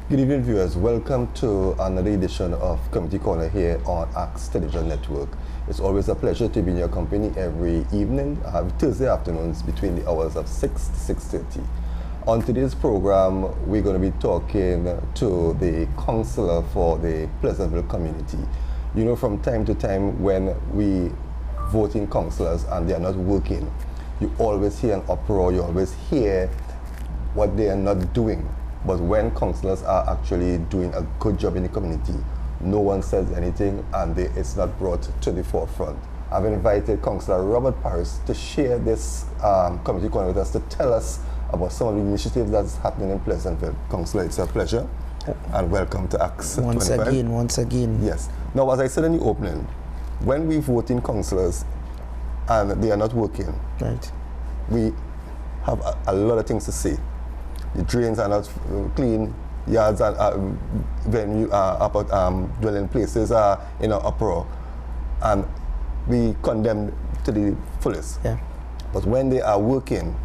Good evening, viewers. Welcome to another edition of Community Corner here on Axe Television Network. It's always a pleasure to be in your company every evening, Thursday afternoons between the hours of 6 to 6:30. On today's program, we're going to be talking to the councillor for the Pleasantville community. You know, from time to time when we vote in councillors and they are not working, you always hear an uproar, you always hear what they are not doing. But when councillors are actually doing a good job in the community, no one says anything and it's not brought to the forefront. I've invited Councillor Robert Paris to share this community corner with us, to tell us about some of the initiatives that's happening in Pleasantville. Councillor, it's a pleasure and welcome to Axe once 25. Once again. Yes. Now, as I said in the opening, when we vote in councillors and they are not working, right, we have a lot of things to say. The drains are not clean, yards are, when you are about dwelling places are in an uproar, and we condemn to the fullest. Yeah. But when they are working,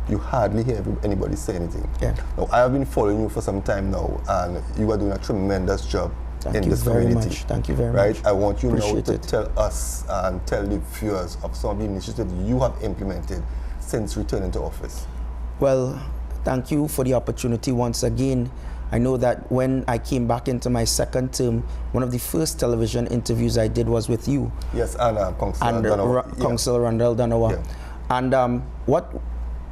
you hardly hear anybody say anything. Yeah. Now, I have been following you for some time now, and you are doing a tremendous job in this community. Thank you very much. much. I want you now to it. tell us and tell the viewers of some of the initiatives you have implemented since returning to office. Well, thank you for the opportunity once again. I know that when I came back into my second term, one of the first television interviews I did was with you. Yes, and Councillor Randall Danawa. Yeah. And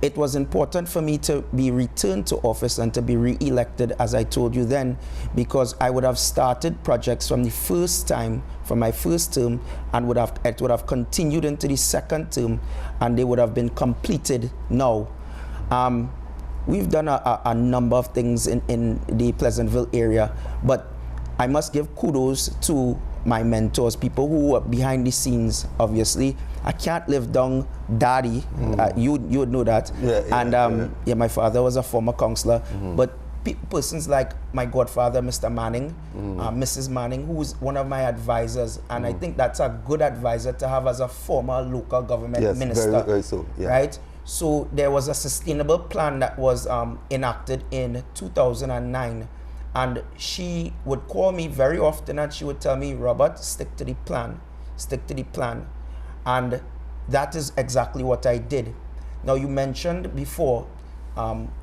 it was important for me to be returned to office and to be re-elected, as I told you then, because I would have started projects from the first time, from my first term, and it would have continued into the second term, and they would have been completed now. We've done a number of things in the Pleasantville area, but I must give kudos to my mentors, people who were behind the scenes, obviously. I can't live down Daddy, you would know that. Yeah, my father was a former councillor, but persons like my godfather, Mr. Manning, Mrs. Manning, who is one of my advisors, and I think that's a good advisor to have as a former local government minister. Very, very so, yeah. Right? So there was a sustainable plan that was enacted in 2009, and she would call me very often and she would tell me, Robert, stick to the plan, stick to the plan. And that is exactly what I did. Now, you mentioned before,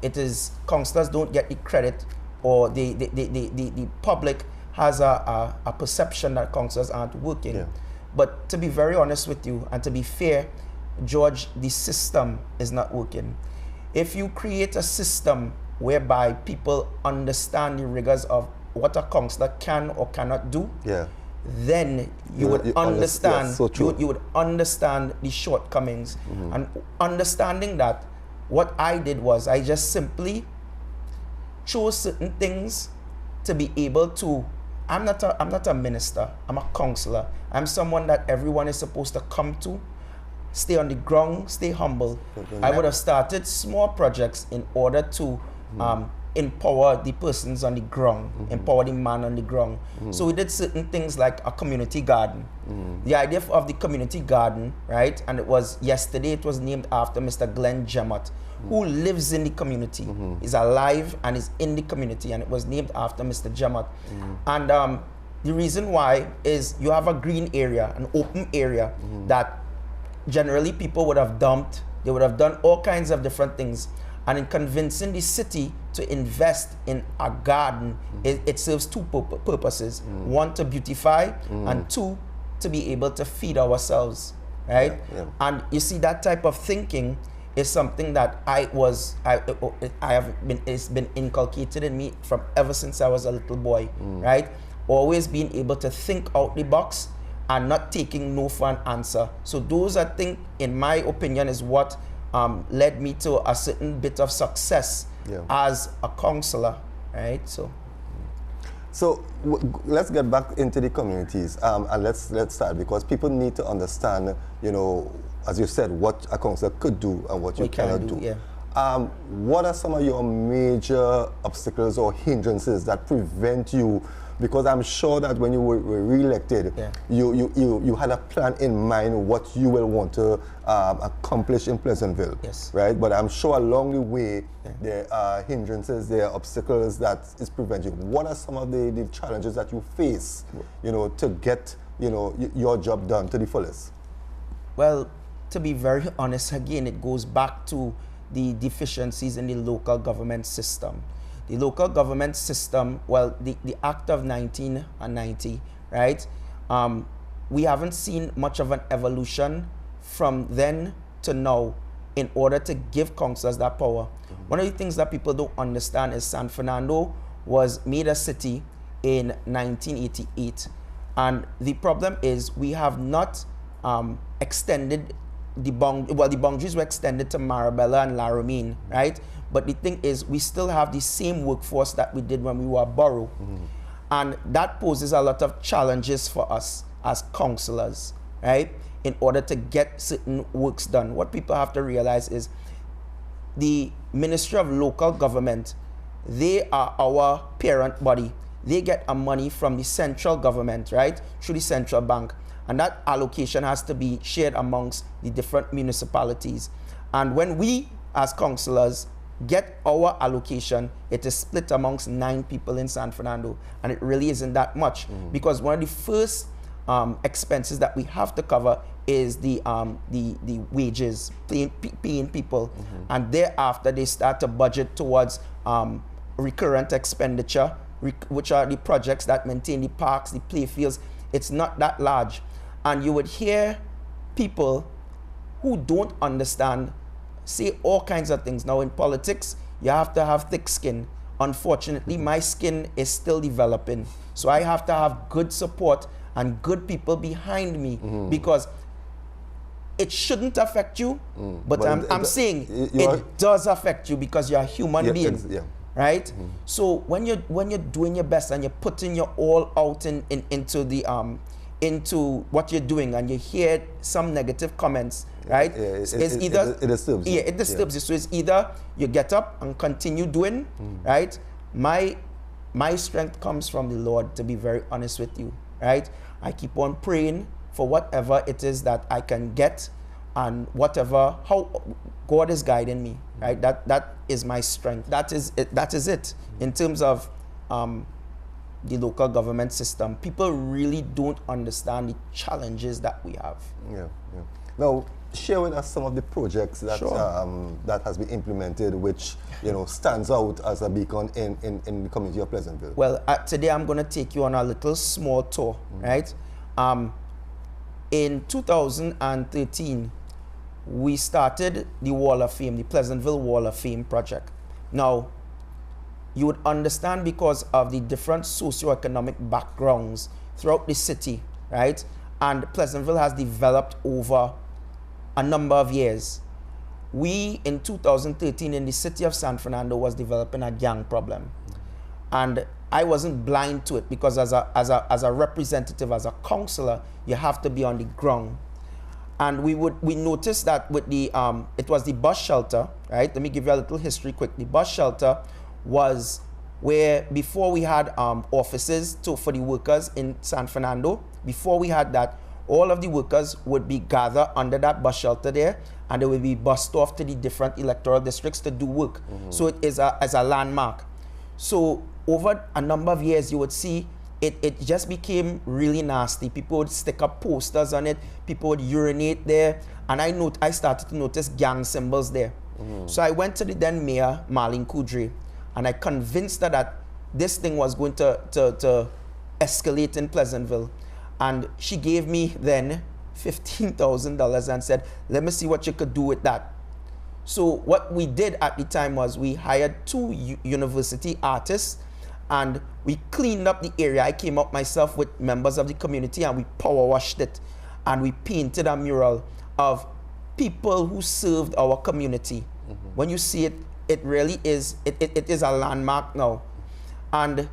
it is councillors don't get the credit, or the public has a perception that councillors aren't working. Yeah. But to be very honest with you and to be fair, George, the system is not working. If you create a system whereby people understand the rigors of what a councillor can or cannot do, then you would understand. Yes, so you would understand the shortcomings. And understanding that, what I did was I just simply chose certain things to be able to. I'm not a minister. I'm a councillor. I'm someone that everyone is supposed to come to. Stay on the ground, stay humble. I would have started small projects in order to empower the persons on the ground, empower the man on the ground. So we did certain things like a community garden. The idea of the community garden, right? And yesterday it was named after Mr. Glenn Jemmott, who lives in the community, is alive and is in the community, and it was named after Mr. Jemmott. And the reason why is you have a green area, an open area that generally people would have dumped. They would have done all kinds of different things. And in convincing the city to invest in a garden, it serves two purposes. One, to beautify, and two, to be able to feed ourselves, right? And you see, that type of thinking is something that it's been inculcated in me from ever since I was a little boy, right? Always being able to think out the box and not taking no for an answer. So those, I think, in my opinion, is what led me to a certain bit of success as a councillor, right? So let's get back into the communities, and let's start, because people need to understand, you know, as you said, what a councillor could do and what you cannot do. Yeah. What are some of your major obstacles or hindrances that prevent you Because I'm sure that when you were re-elected, Yeah. you had a plan in mind what you will want to accomplish in Pleasantville. Yes. Right? But I'm sure along the way, there are hindrances, there are obstacles that is preventing you. What are some of the challenges that you face, to get, your job done to the fullest? Well, to be very honest, again, it goes back to the deficiencies in the local government system. The local government system, well, the Act of 1990, right? We haven't seen much of an evolution from then to now in order to give councillors that power. One of the things that people don't understand is San Fernando was made a city in 1988. And the problem is we have not extended the boundaries were extended to Marabella and Laramine, right? But the thing is, we still have the same workforce that we did when we were a borough. And that poses a lot of challenges for us as councillors, right? In order to get certain works done. What people have to realize is the Ministry of Local Government, they are our parent body. They get our money from the central government, right? Through the central bank. And that allocation has to be shared amongst the different municipalities. And when we, as councillors, get our allocation, it is split amongst 9 people in San Fernando. And it really isn't that much. Because one of the first expenses that we have to cover is the wages, paying people. And thereafter, they start to budget towards recurrent expenditure, which are the projects that maintain the parks, the playfields. It's not that large. And you would hear people who don't understand say all kinds of things. Now in politics, you have to have thick skin. Unfortunately, my skin is still developing. So I have to have good support and good people behind me because it shouldn't affect you, but I'm saying it does affect you because you're a human being. Right? So when you're doing your best and you're putting your all out into the into what you're doing and you hear some negative comments, right? It disturbs you. Yeah, it disturbs you. So it's either you get up and continue doing, right? My strength comes from the Lord, to be very honest with you, right? I keep on praying for whatever it is that I can get and how God is guiding me, right? That is my strength. That is it. In terms of the local government system, people really don't understand the challenges that we have. Now, share with us some of the projects that that has been implemented, which stands out as a beacon in the community of Pleasantville. Well, today I'm going to take you on a little small tour, right? In 2013, we started the Wall of Fame, the Pleasantville Wall of Fame project. Now, you would understand because of the different socioeconomic backgrounds throughout the city, right? And Pleasantville has developed over a number of years. We, in 2013, in the city of San Fernando, was developing a gang problem. And I wasn't blind to it because as a representative, as a councillor, you have to be on the ground. And we noticed that with the, it was the bus shelter, right? Let me give you a little history quick. The bus shelter was where before we had offices for the workers in San Fernando. Before we had that, all of the workers would be gathered under that bus shelter there, and they would be bussed off to the different electoral districts to do work. So it is as a landmark. So over a number of years, you would see it just became really nasty. People would stick up posters on it. People would urinate there. And I started to notice gang symbols there. So I went to the then mayor, Marlene Kudre, and I convinced her that this thing was going to escalate in Pleasantville. And she gave me then $15,000 and said, let me see what you could do with that. So what we did at the time was we hired 2 university artists and we cleaned up the area. I came up myself with members of the community and we power washed it. And we painted a mural of people who served our community. When you see it, it really is, it is a landmark now. And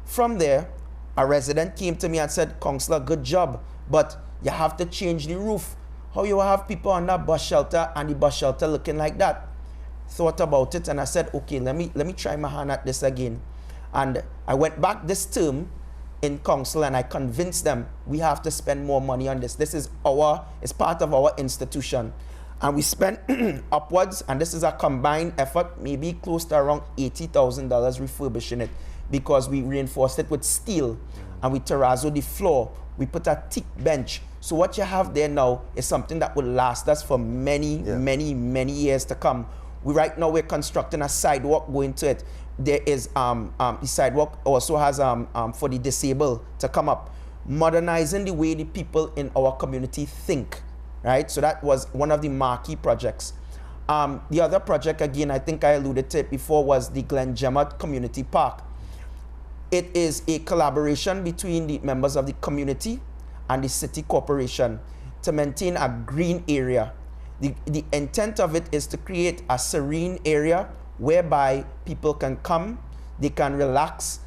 from there, a resident came to me and said, Councillor, good job, but you have to change the roof. How you have people on that bus shelter and the bus shelter looking like that? Thought about it and I said, okay, let me try my hand at this again. And I went back this term in council, and I convinced them we have to spend more money on this. This is it's part of our institution. And we spent upwards, and this is a combined effort, maybe close to around $80,000 refurbishing it, because we reinforced it with steel and we terrazzo the floor. We put a thick bench. So what you have there now is something that will last us for many, many years to come. Right now we're constructing a sidewalk going to it. There is the sidewalk also has for the disabled to come up, modernizing the way the people in our community think. Right, so that was one of the marquee projects. The other project, again, I think I alluded to it before, was the Glen Jemmott Community Park. It is a collaboration between the members of the community and the city corporation to maintain a green area. The intent of it is to create a serene area whereby people can come, they can relax,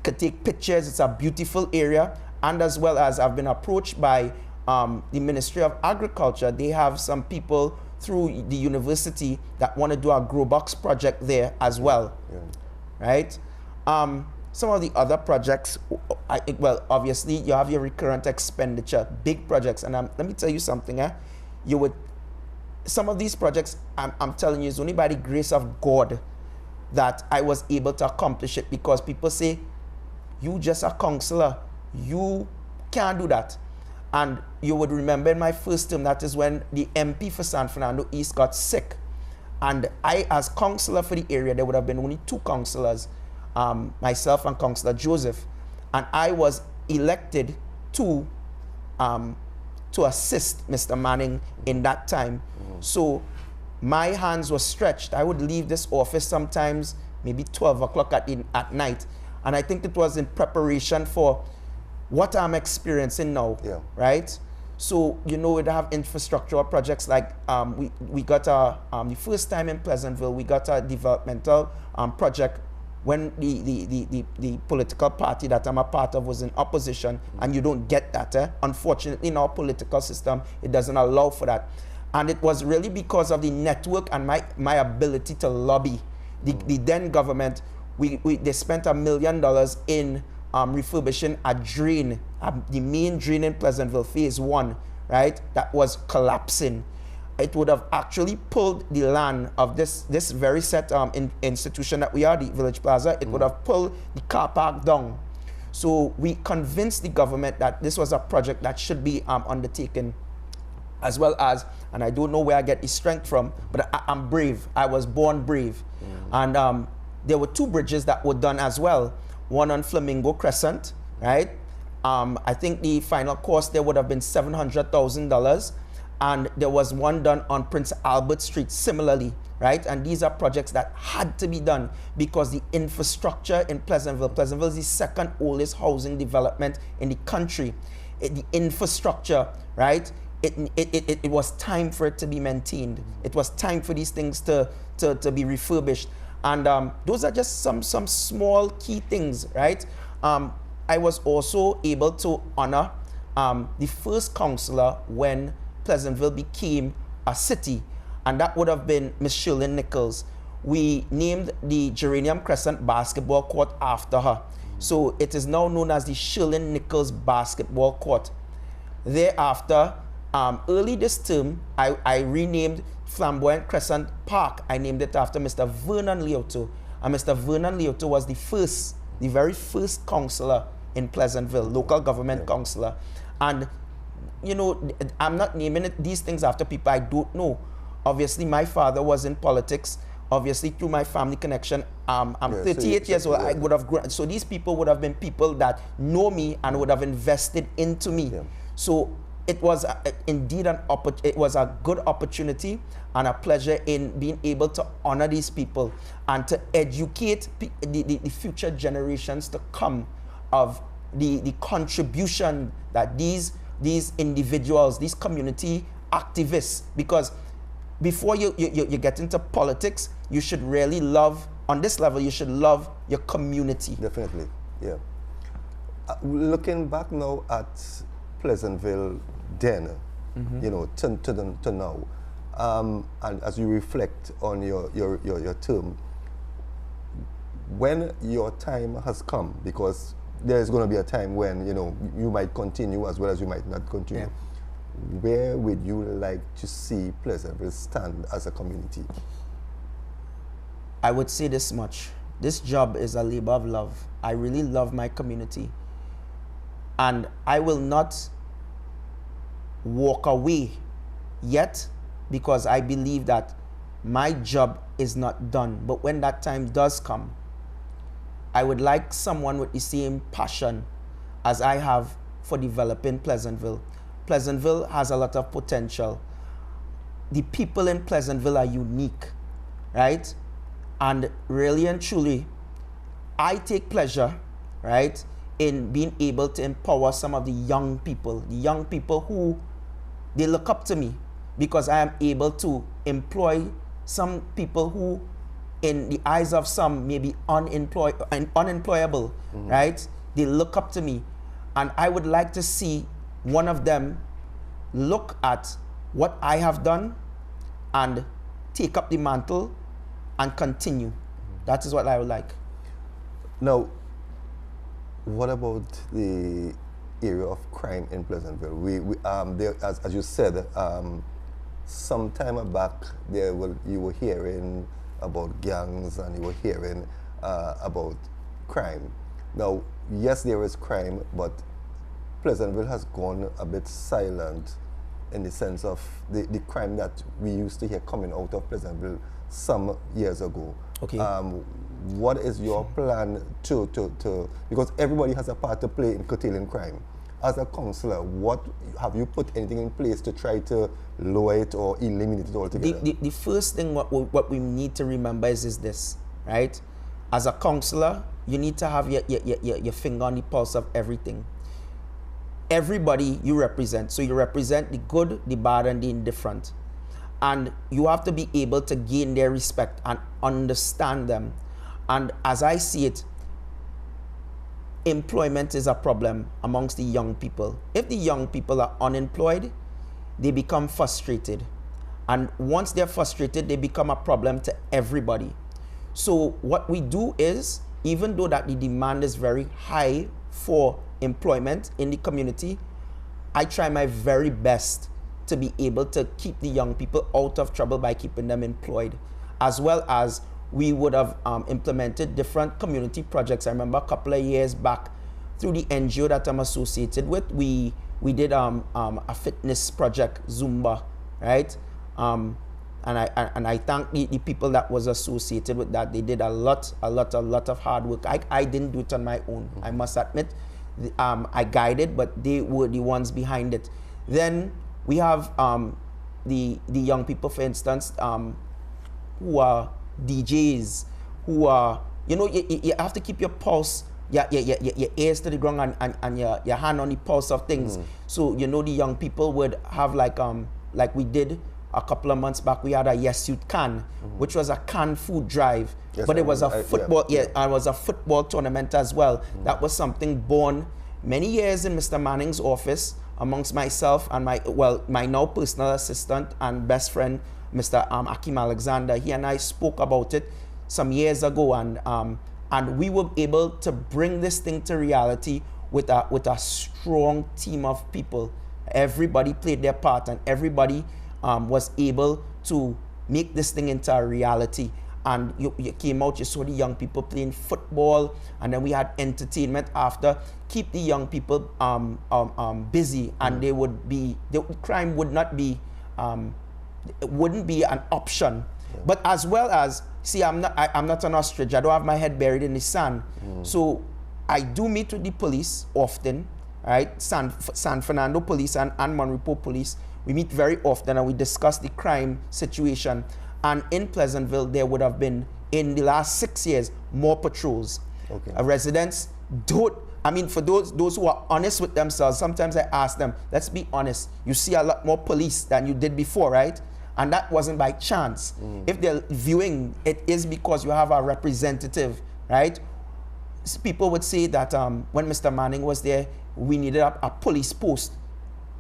can take pictures. It's a beautiful area. And as well as I've been approached by the Ministry of Agriculture. They have some people through the university that want to do a grow box project there as well, right? Some of the other projects, well, obviously you have your recurrent expenditure, big projects, and let me tell you something. Some of these projects, I'm telling you, it's only by the grace of God that I was able to accomplish it, because people say, you just a councillor, you can't do that. And you would remember in my first term, that is when the MP for San Fernando East got sick. And I, as councillor for the area, there would have been only 2 councillors, myself and Councillor Joseph. And I was elected to assist Mr. Manning in that time. So my hands were stretched. I would leave this office sometimes, maybe 12 o'clock at night. And I think it was in preparation for what I'm experiencing now, right? So, you know, we'd have infrastructural projects like we got the first time in Pleasantville, we got a developmental project when the political party that I'm a part of was in opposition, and you don't get that. Unfortunately, in our political system, it doesn't allow for that. And it was really because of the network and my ability to lobby. The then government, they spent $1 million in refurbishing a drain, the main drain in Pleasantville, phase 1, right? That was collapsing. It would have actually pulled the land of this very set institution that we are, the Village Plaza. It would have pulled the car park down. So we convinced the government that this was a project that should be undertaken, as well as, and I don't know where I get the strength from, but I'm brave. I was born brave. And there were 2 bridges that were done as well. One on Flamingo Crescent, right? I think the final cost there would have been $700,000. And there was one done on Prince Albert Street similarly, right? And these are projects that had to be done because the infrastructure in Pleasantville is the second oldest housing development in the country. The infrastructure, right? It was time for it to be maintained. It was time for these things to be refurbished. And those are just some small key things, right? I was also able to honor the first councillor when Pleasantville became a city, and that would have been Miss Shirley Nichols. We named the Geranium Crescent basketball court after her. So it is now known as the Shirley Nichols Basketball Court. Thereafter, early this term, I renamed Flamboyant Crescent Park. I named it after Mr. Vernon Lioto. And Mr. Vernon Lioto was the very first councillor in Pleasantville, local government councillor. And you know, I'm not naming these things after people I don't know. Obviously, my father was in politics. Obviously, through my family connection, I'm 38 years old. I would have grown. So these people would have been people that know me and would have invested into me. So it was indeed it was a good opportunity and a pleasure in being able to honor these people and to educate the future generations to come of the contribution that these individuals, these community activists, because before you get into politics, you should really love, on this level, you should love your community. Definitely, yeah. Looking back now at Pleasantville then, you know, to now, and as you reflect on your term, when your time has come, because there's going to be a time when, you know, you might continue as well as you might not continue. Yeah. Where would you like to see Pleasantville stand as a community? I would say this much. This job is a labor of love. I really love my community. And I will not walk away yet, because I believe that my job is not done. But when that time does come, I would like someone with the same passion as I have for developing Pleasantville. Pleasantville has a lot of potential. The people in Pleasantville are unique, right? And really and truly, I take pleasure, right, in being able to empower some of the young people who, they look up to me, because I am able to employ some people who, in the eyes of some, may be unemployable, right? They look up to me. And I would like to see one of them look at what I have done and take up the mantle and continue. That is what I would like. Now, what about the area of crime in Pleasantville? There, as you said, some time back, you were hearing about gangs and you were hearing about crime. Now, yes, there is crime, but Pleasantville has gone a bit silent in the sense of the crime that we used to hear coming out of Pleasantville some years ago. Okay. What is your plan to because everybody has a part to play in curtailing crime. As a councillor, what have you put anything in place to try to lower it or eliminate it altogether? The first thing what we need to remember is this, right? As a councillor, you need to have your finger on the pulse of everything. Everybody you represent. So you represent the good, the bad, and the indifferent. And you have to be able to gain their respect and understand them. And as I see it, employment is a problem amongst the young people. If the young people are unemployed, they become frustrated. And once they're frustrated, they become a problem to everybody. So what we do is, even though that the demand is very high for employment in the community, I try my very best to be able to keep the young people out of trouble by keeping them employed, as well as we would have implemented different community projects. I remember a couple of years back, through the NGO that I'm associated with, we did a fitness project, Zumba, right? And I thank the people that was associated with that. They did a lot of hard work. I didn't do it on my own, I must admit. I guided, but they were the ones behind it. Then we have the young people, for instance, who are DJs, who are, you know, you have to keep your pulse, your ears to the ground and your hand on the pulse of things. So, you know, the young people would have like we did a couple of months back, we had a Yes You Can, which was a canned food drive, yes, but it was a football, it was a football tournament as well. That was something born many years in Mr. Manning's office amongst myself and my now personal assistant and best friend, Mr. Akim Alexander. He and I spoke about it some years ago, and we were able to bring this thing to reality with a strong team of people. Everybody played their part, and everybody was able to make this thing into a reality. And you came out, you saw the young people playing football, and then we had entertainment after. Keep the young people busy, and crime would not be, it wouldn't be an option. But as well as, see, I'm not an ostrich. I don't have my head buried in the sand. So I do meet with the police often, right? San Fernando Police and Monrepo Police. We meet very often and we discuss the crime situation. And in Pleasantville, there would have been, in the last 6 years, more patrols. Okay. Residents don't, I mean, for those who are honest with themselves, sometimes I ask them, let's be honest, you see a lot more police than you did before, right? And that wasn't by chance. If they're viewing, it is because you have a representative, right? People would say that when Mr. Manning was there, we needed a police post.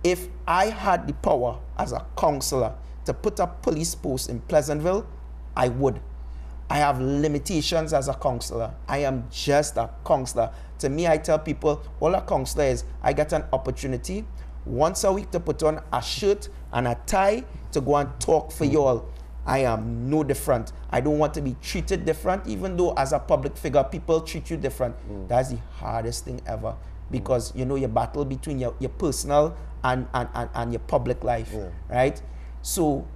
If I had the power as a councillor to put a police post in Pleasantville, I would. I have limitations as a counselor. I am just a counselor. To me, I tell people, all a counselor is, I get an opportunity once a week to put on a shirt and a tie to go and talk for you all. I am no different. I don't want to be treated different, even though as a public figure, people treat you different. That's the hardest thing ever, because you know you battle between your personal and your public life, right? So,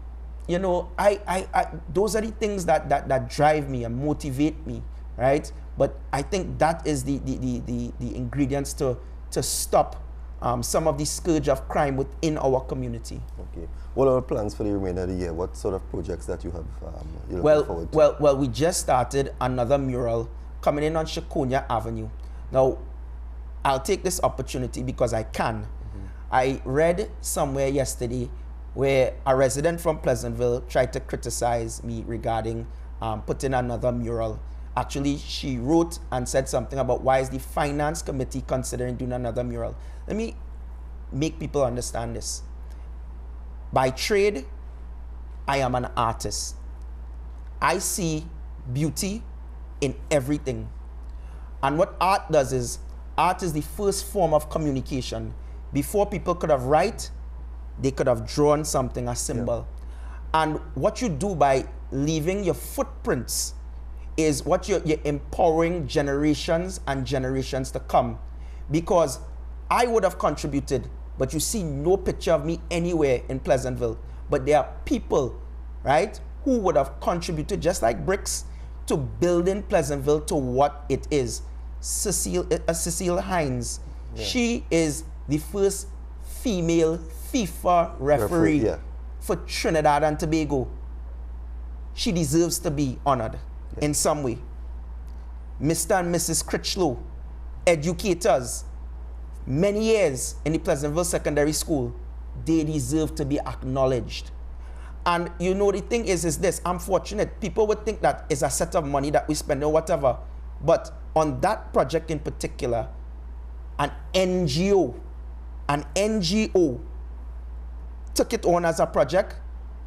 you know, I those are the things that drive me and motivate me, right? But I think that is the ingredients to stop some of the scourge of crime within our community. Okay. What are the plans for the remainder of the year? What sort of projects that you have you're looking forward to? Well, we just started another mural coming in on Shakonia Avenue. Now, I'll take this opportunity because I can. I read somewhere yesterday where a resident from Pleasantville tried to criticize me regarding putting another mural. Actually, she wrote and said something about why is the finance committee considering doing another mural. Let me make people understand this. By trade, I am an artist. I see beauty in everything. And what art does is, art is the first form of communication. Before people could have write, they could have drawn something, a symbol. And what you do by leaving your footprints is what you're empowering generations and generations to come. Because I would have contributed, but you see no picture of me anywhere in Pleasantville. But there are people, right, who would have contributed, just like bricks, to building Pleasantville to what it is. Cecile Hines, she is the first female FIFA referee for Trinidad and Tobago. She deserves to be honored in some way. Mr. and Mrs. Critchlow, educators, many years in the Pleasantville Secondary School, they deserve to be acknowledged. And you know, the thing is this, I'm fortunate. People would think that it's a set of money that we spend or whatever. But on that project in particular, an NGO took it on as a project,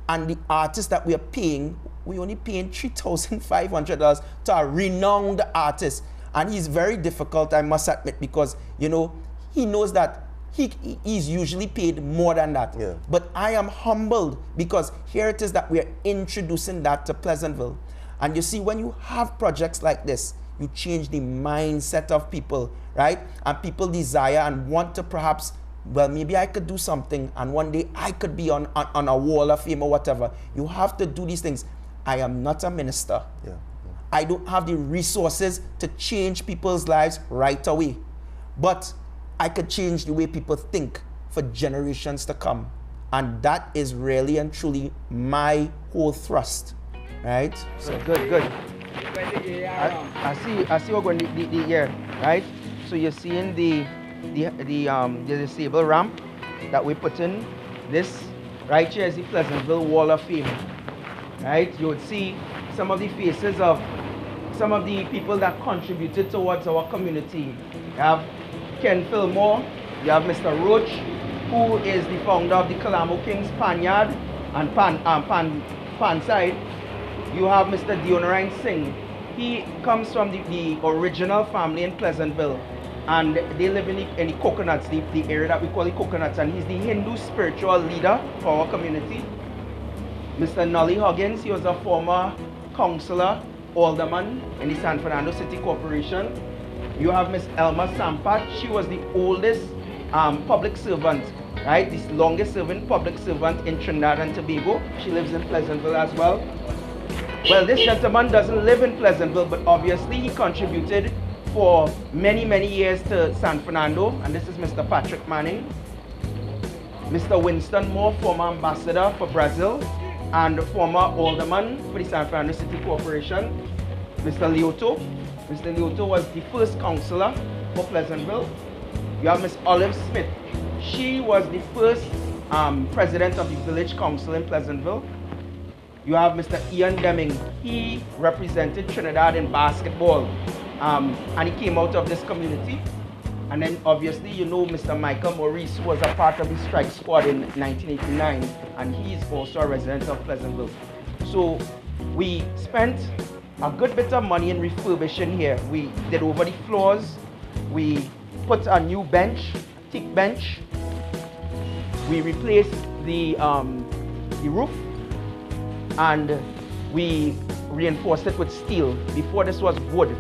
and the artist that we are paying, we only paying $3,500 to a renowned artist. And he's very difficult, I must admit, because, you know, he knows that he's usually paid more than that. But I am humbled because here it is that we are introducing that to Pleasantville. And you see, when you have projects like this, you change the mindset of people, right? And people desire and want to perhaps, well, maybe I could do something and one day I could be on a wall of fame or whatever. You have to do these things. I am not a minister. I don't have the resources to change people's lives right away. But I could change the way people think for generations to come. And that is really and truly my whole thrust, right? So good. I see we're going the year, right? So you're seeing the disabled ramp that we put in. This right here is the Pleasantville Wall of Fame, right? You would see some of the faces of some of the people that contributed towards our community. You have Ken Fillmore, you have Mr. Roach, who is the founder of the Kalamo Kings Panyard and Pan Side. You have Mr. Dionarine Singh. He comes from the original family in Pleasantville, and they live in the coconuts, the area that we call the coconuts, and he's the Hindu spiritual leader for our community. Mr. Nolly Huggins, he was a former councillor, alderman in the San Fernando City Corporation. You have Miss Elma Sampat. She was the oldest public servant, right? The longest serving public servant in Trinidad and Tobago. She lives in Pleasantville as well. Well, this gentleman doesn't live in Pleasantville, but obviously he contributed for many, many years to San Fernando, and this is Mr. Patrick Manning. Mr. Winston Moore, former ambassador for Brazil and former alderman for the San Fernando City Corporation. Mr. Lioto. Mr. Lioto was the first councillor for Pleasantville. You have Miss Olive Smith. She was the first president of the village council in Pleasantville. You have Mr. Ian Deming. He represented Trinidad in basketball, and he came out of this community. And then obviously you know Mr. Michael Maurice, who was a part of the strike squad in 1989, and he is also a resident of Pleasantville. So we spent a good bit of money in refurbishing here. We did over the floors. We put a new bench, thick bench. We replaced the roof, and we reinforced it with steel. Before, this was wood.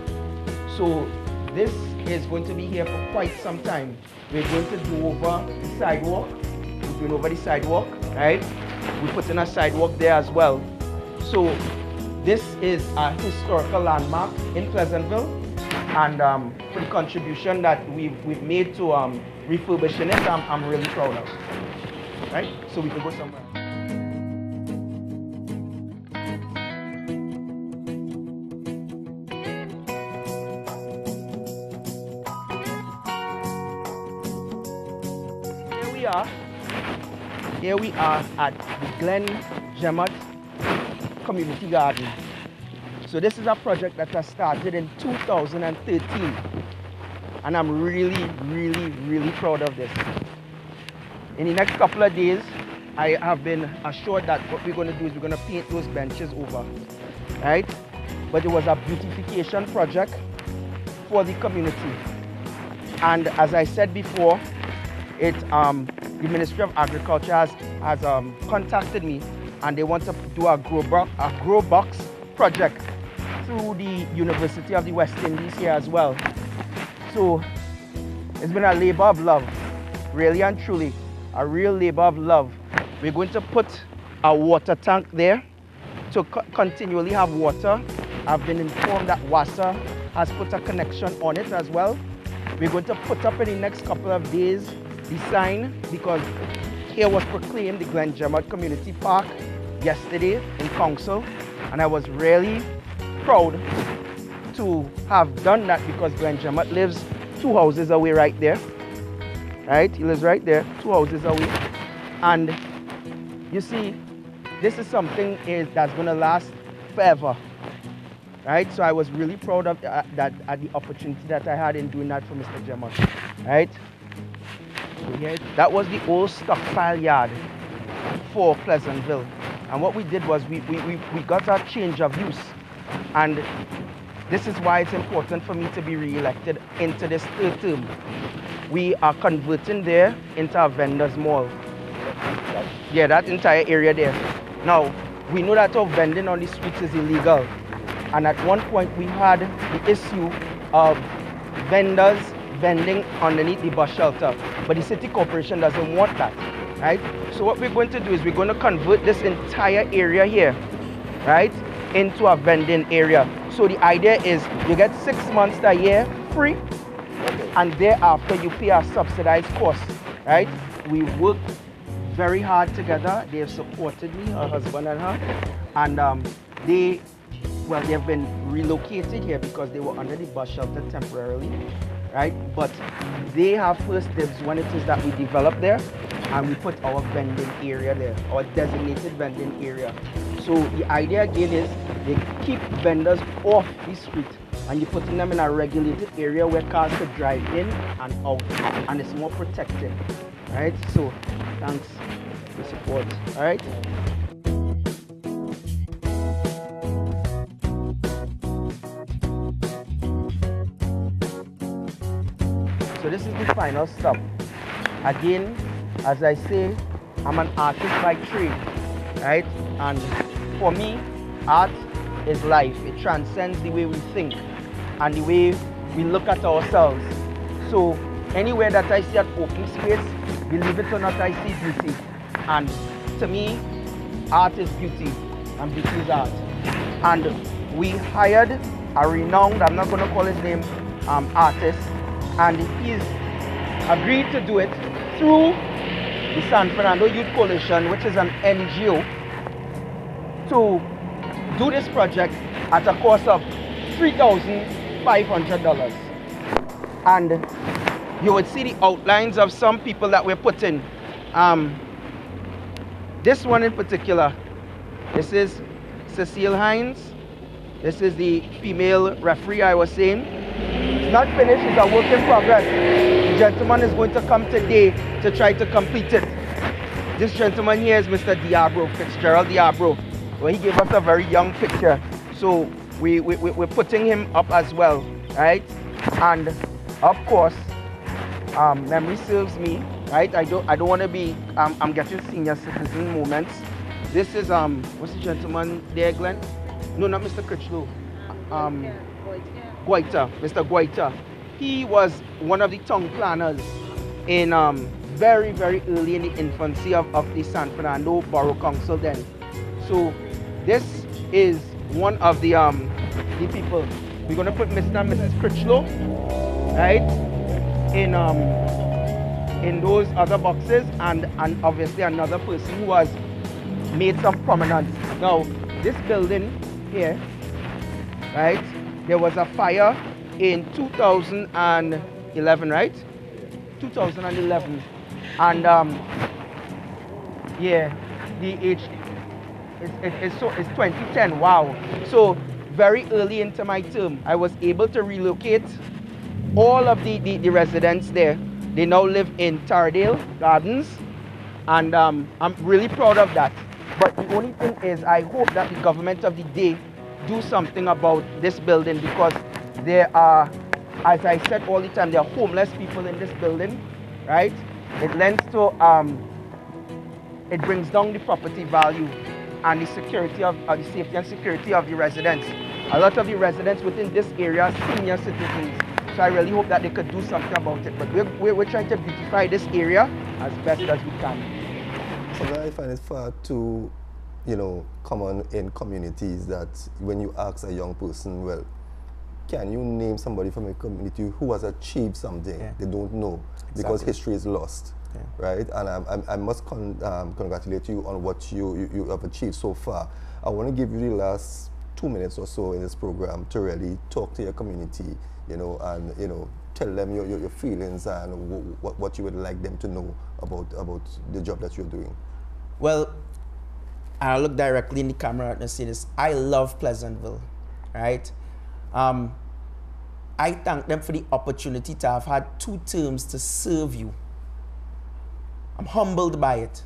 So this is going to be here for quite some time. We're going to do over the sidewalk. We're doing over the sidewalk, right? We put in a sidewalk there as well. So this is a historical landmark in Pleasantville, and for the contribution that we've made to refurbishing it, I'm really proud of. Right? So we can go somewhere. Here we are at the Glen Jemot Community Garden. So this is a project that I started in 2013, and I'm really proud of this. In the next couple of days, I have been assured that what we're going to do is we're going to paint those benches over, right? But it was a beautification project for the community. And as I said before, the Ministry of Agriculture has contacted me, and they want to do a grow box project through the University of the West Indies here as well. So it's been a labor of love, really and truly, a real labor of love. We're going to put a water tank there to continually have water. I've been informed that WASA has put a connection on it as well. We're going to put up in the next couple of days the sign, because here was proclaimed the Glen Jemot Community Park yesterday in council, and I was really proud to have done that, because Glen Jemot lives 2 houses away right there, right? He lives right there, 2 houses away. And you see, this is something that's going to last forever, right? So I was really proud of at the opportunity that I had in doing that for Mr. Jemot, right? So here, that was the old stockpile yard for Pleasantville. And what we did was we got a change of use. And this is why it's important for me to be re-elected into this 3rd term. We are converting there into a vendor's mall. Yeah, that entire area there. Now, we know that our vending on the streets is illegal. And at one point we had the issue of vendors vending underneath the bus shelter. But the city corporation doesn't want that, right? So what we're going to do is we're going to convert this entire area here, right, into a vending area. So the idea is you get 6 months a year free, and thereafter you pay a subsidized cost, right? We work very hard together. They have supported me, her husband and her, and they've been relocated here because they were under the bus shelter temporarily, right? But they have first dibs when it is that we develop there, and we put our vending area there, our designated vending area. So the idea again is they keep vendors off the street, and you're putting them in a regulated area where cars could drive in and out, and it's more protected, right? So thanks for the support, all right? So this is the final stop. Again, as I say, I'm an artist by trade, right? And for me, art is life. It transcends the way we think and the way we look at ourselves. So anywhere that I see an open space, believe it or not, I see beauty. And to me, art is beauty, and beauty is art. And we hired a renowned, I'm not going to call his name, artist, and he's agreed to do it through the San Fernando Youth Coalition, which is an NGO, to do this project at a cost of $3,500. And you would see the outlines of some people that we're putting. This one in particular, this is Cecile Hines. This is the female referee I was saying. It's not finished, it's a work in progress. The gentleman is going to come today to try to complete it. This gentleman here is Mr. Diabro, Fitzgerald Diabro. Well, he gave us a very young picture. So we're putting him up as well, right? And of course, memory serves me, right? I don't want to be I'm getting senior citizen moments. This is what's the gentleman there, Glenn? No, not Mr. Critchlow. Guilarte, Mr. Guilarte. He was one of the town planners in very, very early in the infancy of the San Fernando Borough Council then. So this is one of the people. We're gonna put Mr. and Mrs. Critchlow, right, in those other boxes, and obviously another person who has made some prominence. Now, this building here, right, there was a fire in 2011, right? 2011, and yeah, it's 2010. Wow. So very early into my term, I was able to relocate all of the residents there. They now live in Tardale Gardens, and I'm really proud of that. But the only thing is, I hope that the government of the day do something about this building, because there are, as I said all the time, there are homeless people in this building, right? It lends to, it brings down the property value and the security of the safety and security of the residents. A lot of the residents within this area are senior citizens, so I really hope that they could do something about it. But we're trying to beautify this area as best as we can. Something I find it far too, common in communities that when you ask a young person, well, can you name somebody from a community who has achieved something? Yeah. They don't know, because history is lost, right? And I must congratulate you on what you have achieved so far. I want to give you the last 2 minutes or so in this program to really talk to your community, and tell them your feelings and what you would like them to know about the job that you're doing. Well, I'll look directly in the camera and say this. I love Pleasantville, right? I thank them for the opportunity to have had 2 terms to serve you. I'm humbled by it.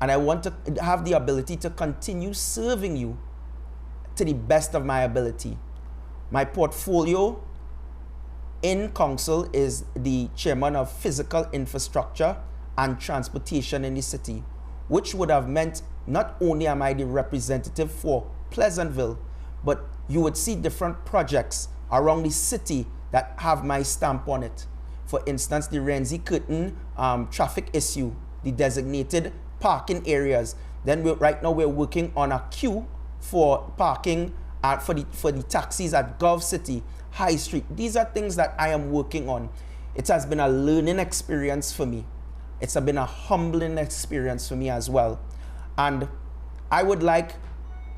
And I want to have the ability to continue serving you to the best of my ability. My portfolio in council is the chairman of physical infrastructure and transportation in the city, which would have meant not only am I the representative for Pleasantville, but you would see different projects around the city that have my stamp on it. For instance, the Renzi Curtain traffic issue, the designated parking areas. Then right now we're working on a queue for parking for the taxis at Gulf City, High Street. These are things that I am working on. It has been a learning experience for me. It's been a humbling experience for me as well. And I would like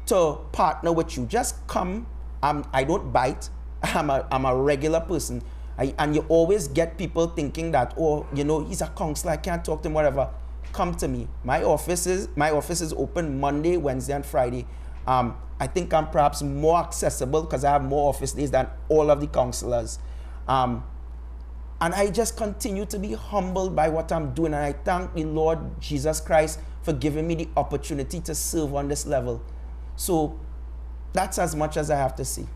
to partner with you. Just come. I don't bite. I'm a regular person. And you always get people thinking that, oh, he's a counselor, I can't talk to him, whatever. Come to me. My office is open Monday, Wednesday, and Friday. I think I'm perhaps more accessible because I have more office days than all of the counselors. And I just continue to be humbled by what I'm doing. And I thank the Lord Jesus Christ for giving me the opportunity to serve on this level. So that's as much as I have to say.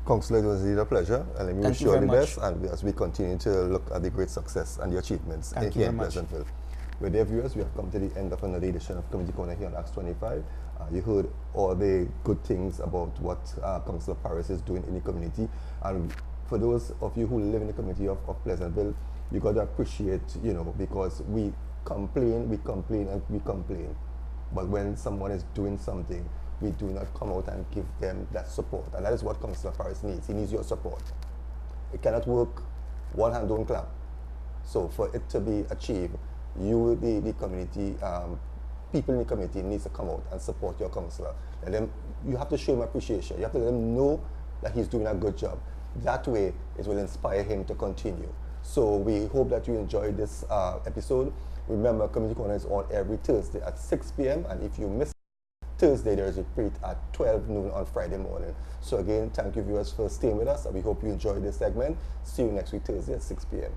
Councillor, it was indeed a pleasure, and we wish you all the best, and as we continue to look at the great success and the achievements here in Pleasantville. With dear viewers, we have come to the end of another edition of Community Corner here on Acts 25. You heard all the good things about what Councillor Paris is doing in the community, and for those of you who live in the community of Pleasantville, you got to appreciate, because we complain, but when someone is doing something, we do not come out and give them that support. And that is what Councillor Paris needs. He needs your support. It cannot work, one hand don't clap. So for it to be achieved, you, the community, people in the community needs to come out and support your councillor. And then you have to show him appreciation. You have to let him know that he's doing a good job. That way, it will inspire him to continue. So we hope that you enjoyed this episode. Remember, Community Corner is on every Thursday at 6 p.m. And if you miss Thursday, there is a repeat at 12 noon on Friday morning. So again, thank you viewers for staying with us, and we hope you enjoyed this segment. See you next week Thursday at 6 p.m.